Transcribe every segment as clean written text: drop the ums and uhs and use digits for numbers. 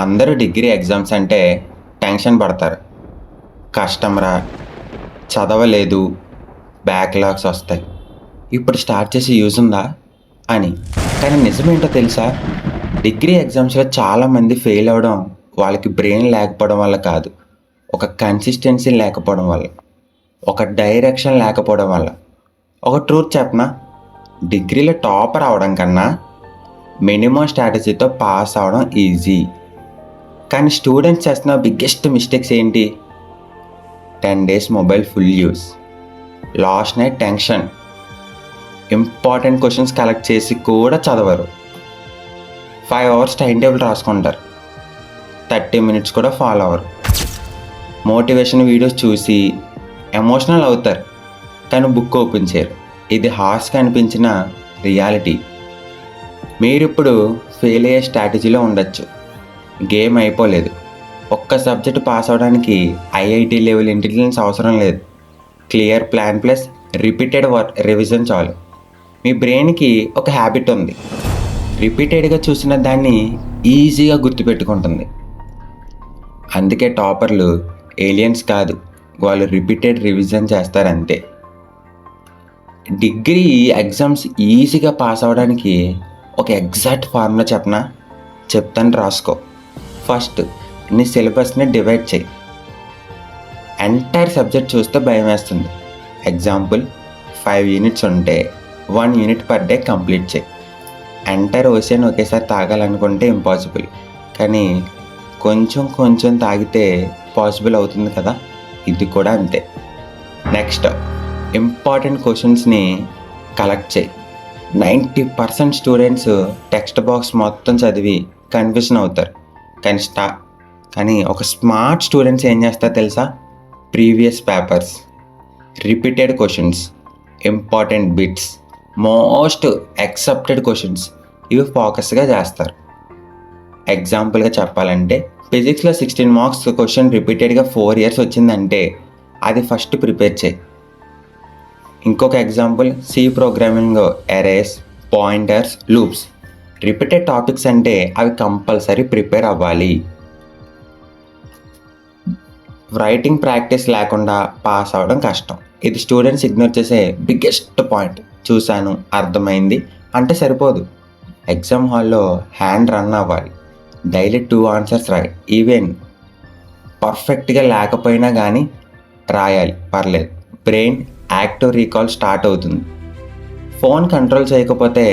అందరూ degree exams అంటే tension పడతారు. కష్టంరా, చదవలేదు, బ్యాక్లాగ్స్ వస్తాయి, ఇప్పుడు స్టార్ట్ చేసి యూజ్ ఉందా అని. కానీ నిజమేంటో తెలుసా? డిగ్రీ ఎగ్జామ్స్లో చాలామంది ఫెయిల్ అవ్వడం వాళ్ళకి బ్రెయిన్ లేకపోవడం వల్ల కాదు, ఒక కన్సిస్టెన్సీ లేకపోవడం వల్ల, ఒక డైరెక్షన్ లేకపోవడం వల్ల. ఒక ట్రూత్ చెప్పనా? డిగ్రీలో టాపర్ అవడం కన్నా మినిమం స్ట్రాటజీతో పాస్ అవడం ఈజీ. కానీ స్టూడెంట్స్ చేస్తున్న బిగ్గెస్ట్ మిస్టేక్స్ ఏంటి? 10 days mobile full use, last night tension, important questions collect చేసి కూడా చదవరు, 5 hours టైం టేబుల్ రాసుకుంటారు, 30 minutes కూడా ఫాలో అవ్వరు, మోటివేషన్ వీడియోస్ చూసి ఎమోషనల్ అవుతారు కానీ బుక్ ఓపెన్ చేయరు. ఇది హార్ష్గా అనిపించిన రియాలిటీ. మీరిప్పుడు ఫెయిల్ అయ్యే స్ట్రాటజీలో ఉండొచ్చు. గేమ్ అయిపోలేదు. ఒక్క సబ్జెక్ట్ పాస్ అవడానికి ఐఐటి లెవెల్ ఇంటెలిజెన్స్ అవసరం లేదు. Clear plan plus repeated revision చాలు. మీ బ్రెయిన్కి ఒక హ్యాబిట్ ఉంది, రిపీటెడ్గా చూసిన దాన్ని ఈజీగా గుర్తుపెట్టుకుంటుంది. అందుకే టాపర్లు ఏలియన్స్ కాదు, వాళ్ళు రిపీటెడ్ రివిజన్ చేస్తారంతే. డిగ్రీ ఎగ్జామ్స్ ఈజీగా పాస్ అవ్వడానికి ఒక ఎగ్జాక్ట్ ఫార్ములా చెప్పనా? చెప్తాను, రాసుకో. ఫస్ట్, నీ సిలబస్ని డివైడ్ చేయి. ఎంటైర్ సబ్జెక్ట్ చూస్తే భయం వేస్తుంది. ఎగ్జాంపుల్, 5 units ఉంటే 1 unit per day కంప్లీట్ చేయి. ఎంటైర్ ఓషన్ ఒకేసారి తాగాలనుకుంటే ఇంపాసిబుల్, కానీ కొంచెం కొంచెం తాగితే పాసిబుల్ అవుతుంది కదా. ఇది కూడా అంతే. నెక్స్ట్, ఇంపార్టెంట్ క్వశ్చన్స్ని కలెక్ట్ చేయి. 90% స్టూడెంట్స్ టెక్స్ట్ బాక్స్ మొత్తం చదివి కన్ఫ్యూజన్ అవుతారు. కానీ ఒక స్మార్ట్ స్టూడెంట్స్ ఏం చేస్తారో తెలుసా? Previous papers, repeated questions, important bits, most accepted questions, ఇవి ఫోకస్గా చేస్తారు. ఎగ్జాంపుల్గా చెప్పాలంటే, ఫిజిక్స్లో 16 marks క్వశ్చన్ రిపీటెడ్గా 4 years వచ్చిందంటే అది ఫస్ట్ ప్రిపేర్ చేయి. ఇంకొక example, C programming, arrays, pointers, loops, repeated topics అంటే అవి కంపల్సరీ ప్రిపేర్ అవ్వాలి. రైటింగ్ ప్రాక్టీస్ లేకుండా పాస్ అవ్వడం కష్టం. ఇది స్టూడెంట్స్ ఇగ్నోర్ చేసే బిగ్గెస్ట్ పాయింట్. చూశాను, అర్థమైంది అంటే సరిపోదు. ఎగ్జామ్ హాల్లో హ్యాండ్ రన్ అవ్వాలి. డైలీ 2 answers రాయి. ఈవెన్ పర్ఫెక్ట్గా లేకపోయినా కానీ రాయాలి, పర్లేదు. బ్రెయిన్ యాక్టివ్ రీకాల్ స్టార్ట్ అవుతుంది. ఫోన్ కంట్రోల్ చేయకపోతే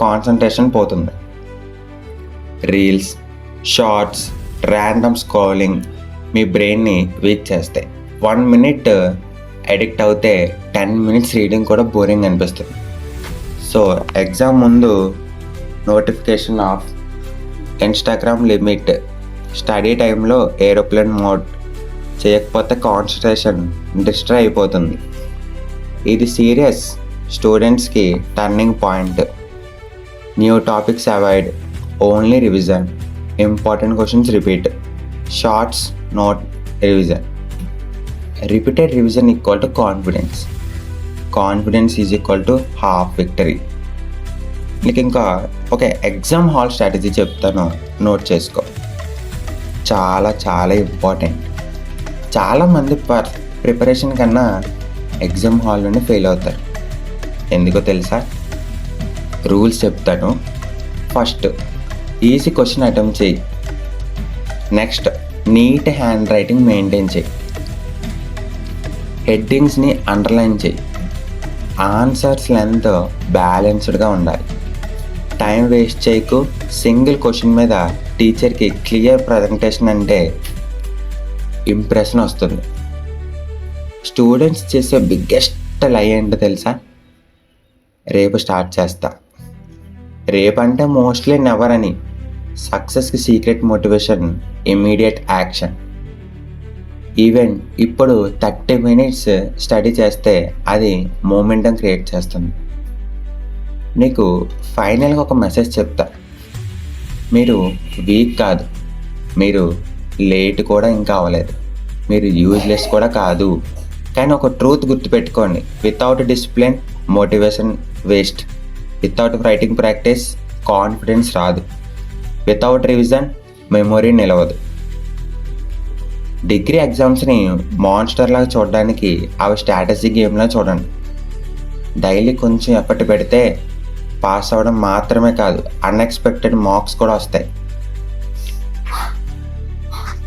కాన్సన్ట్రేషన్ పోతుంది. రీల్స్, షార్ట్స్, ర్యాండమ్ స్క్రోలింగ్ మీ బ్రెయిన్ని వీక్ చేస్తాయి. 1 minute అడిక్ట్ అవుతే 10 minutes రీడింగ్ కూడా బోరింగ్ అనిపిస్తుంది. సో ఎగ్జామ్ ముందు notification off, Instagram limit, study టైంలో ఏరోప్లేన్ మోడ్, చేయకపోతే కాన్సన్ట్రేషన్ డిస్ట్రాయ్ అయిపోతుంది. ఇది సీరియస్. స్టూడెంట్స్కి turning point. New topics avoid, only revision, important questions repeat, shorts note revision. Repeated revision equal to confidence. Confidence is equal to half victory. నీకు ఇంకా ఒక exam hall strategy చెప్తాను, note చేసుకో. చాలా చాలా ఇంపార్టెంట్. చాలామంది ప్రిపరేషన్ కన్నా ఎగ్జామ్ హాల్లోనే ఫెయిల్ అవుతారు. ఎందుకో తెలుసా? రూల్స్ చెప్తాను. ఫస్ట్, ఈజీ క్వశ్చన్ అటెంప్ట్ చేయి. Next, neat handwriting maintain చేయి. హెడ్డింగ్స్ని అండర్లైన్ చేయి. ఆన్సర్స్ లెంత్ బ్యాలెన్స్డ్గా ఉండాలి. టైం వేస్ట్ చేయకు. సింగిల్ క్వశ్చన్ మీద టీచర్కి క్లియర్ ప్రజెంటేషన్ అంటే ఇంప్రెషన్ వస్తుంది. స్టూడెంట్స్ చేసే బిగ్గెస్ట్ లై ఏంటో తెలుసా? రేపు స్టార్ట్ చేస్తా. రేపు అంటే మోస్ట్లీ నెవర్ అని. సక్సెస్కి secret motivation immediate action. Even ఇప్పుడు 30 minutes స్టడీ చేస్తే అది మూమెంటం క్రియేట్ చేస్తుంది. నీకు ఫైనల్గా ఒక మెసేజ్ చెప్తా. మీరు వీక్ కాదు, మీరు లేట్ కూడా ఇంకా అవ్వలేదు, మీరు యూజ్లెస్ కూడా కాదు. కానీ ఒక ట్రూత్ గుర్తుపెట్టుకోండి, without discipline motivation waste, without writing practice confidence రాదు, వితౌట్ రివిజన్ మెమొరీ నిలవదు. డిగ్రీ ఎగ్జామ్స్ని మాన్స్టర్ లాగా చూడడానికి అవి స్ట్రాటజీ గేమ్లా చూడండి. డైలీ కొంచెం ఎఫర్ట్ పెడితే పాస్ అవ్వడం మాత్రమే కాదు, అన్ఎక్స్పెక్టెడ్ మార్క్స్ కూడా వస్తాయి.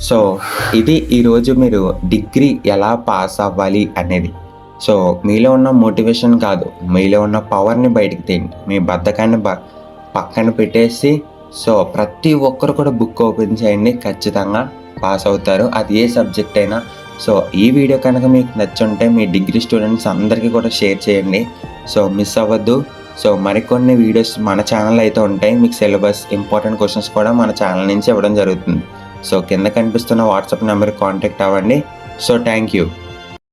సో ఇది ఈరోజు మీరు డిగ్రీ ఎలా పాస్ అవ్వాలి అనేది. సో మీలో ఉన్న మోటివేషన్ కాదు, మీలో ఉన్న పవర్ని బయటికి తీయండి. మీ బద్ధకాన్ని పక్కన పెట్టేసి సో ప్రతి ఒక్కరు కూడా బుక్ ఓపెన్ చేయండి, ఖచ్చితంగా పాస్ అవుతారు, అది ఏ సబ్జెక్ట్ అయినా. సో ఈ వీడియో కనుక మీకు నచ్చుంటే మీ డిగ్రీ స్టూడెంట్స్ అందరికీ కూడా షేర్ చేయండి. సో మిస్ అవ్వద్దు. సో మరికొన్ని వీడియోస్ మన ఛానల్ అయితే ఉంటాయి. మీకు సిలబస్ ఇంపార్టెంట్ క్వశ్చన్స్ కూడా మన ఛానల్ నుంచి ఇవ్వడం జరుగుతుంది. సో కింద కనిపిస్తున్న వాట్సాప్ నెంబర్కి కాంటాక్ట్ అవ్వండి. So thank you.